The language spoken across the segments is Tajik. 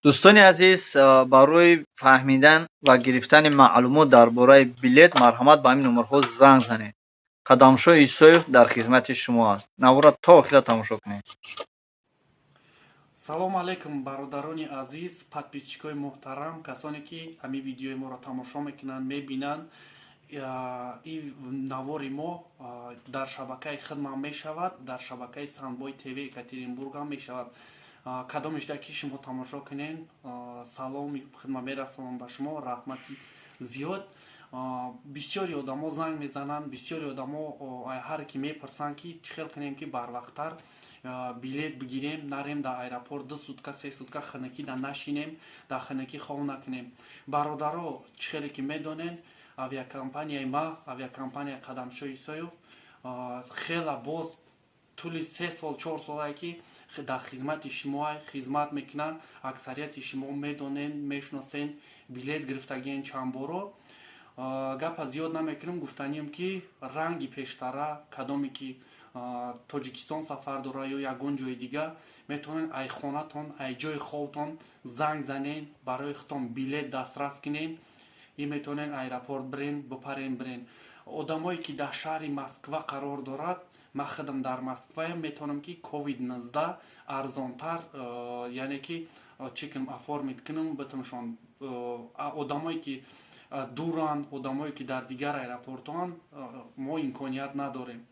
дӯстони азиз, барои фаҳмидан ва гирифтани маълумот дар бораи билет марҳамат ба ҳамин номерҳо занг занед. Қадамшоҳ Исоев дар хизмати шумо аст. Навора то охира тамошо кунед. салому алайкум бародарони азиз, подписчикои муҳтарам, касоне ки ҳамин видеои моро тамошо мекунанд, мебинанд. ин навори мо дар шабакаи хидмат мешавад, дар шабакаи Сандбой ТВ Екатеринбург ҳам мешавад. кадомешда ки шумо тамошо кунед, саломи хидмат мерасонам ба шумо, раҳмати зиёд. бисёри одамо занг мезананд, бисёри одамо ҳар ки мепурсанд ки чӣ хел кунем ки барвақттар билет бигирем, нарем дар аэропорт 2 сутка 3 сутка хинакӣ да нашинем, дар хинакӣ хов накунем. бародаро чӣ хеле ки медонед, авиакомпанияи ма, авиакомпанияи Қадамшоҳ Исоев хела боз тӯли 3 сол 4 солае ки дар хизмати шумо хизмат мекунад. аксарияти шумо медонед, мешиносен, билет гирифтагиен чандборо. гапа зиёд намекунем, гуфтанем ки ранги пештара кадоме ки тоҷикистон сафар дора ё ягон ҷои дига, метавонед ай хонатон, ай ҷои ховтон занг занен, барои худтон билет дастрас кунен. ин метавонед аэропорт бирен, бипарен бирен. одамое ки дар шаҳри Москва қарор дорад, ман худам дар Москваям, метавонам ки COVID-19 арзонтар, яъне ки чӣ кунам, оформит кунам, битумшон. одамое ки дуранд, одамое ки дар дигар аэропортоанд, мо имконият надорем.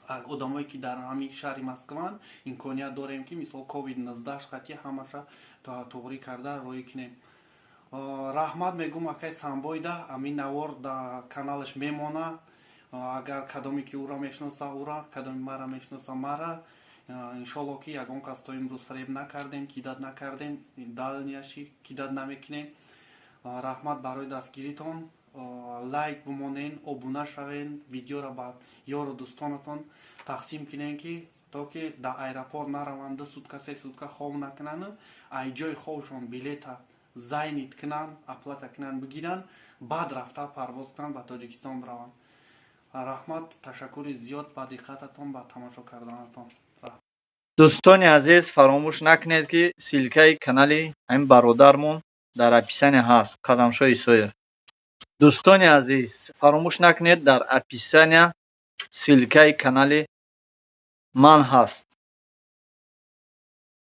одамое ки дар ҳамин шаҳри Москваанд, имконият дорем ки мисол COVID-19 хати ҳамаша тоғрӣ карда роӣ кунем. раҳмат мегум акай Сандбойда, ҳамин навор дар каналаш мемона. агар кадоме ки ура мешиноса ура, кадоме мара мешиноса мара. иншолло ки ягон кас то имрӯз фареб накардем, кидат накардем, далнияши кидат намекунем. раҳмат барои дастгиритон. лайк бимонен, обуна шавен, видеоро ба ёру дӯстонатон тақсим кунен ки то ки дар аэропорт нараванд 2 сутка 3 сутка хов накунанд, ай ҷои ховшон билета зайнит кунанд, оплата кунанд, бигиранд, баъд рафта парвоз кунанд, ба Тоҷикистон бираванд. раҳмат, ташаккури зиёд ба диққататон, ба тамошо карданатон. дӯстони азиз, фаромӯш накунед ки силкаи канали ҳамин бародармон дар описание ҳаст. Қадамшоҳ Исоев. дӯстони азиз, фаромӯш накунед, дар описания силкаи канали ман ҳаст.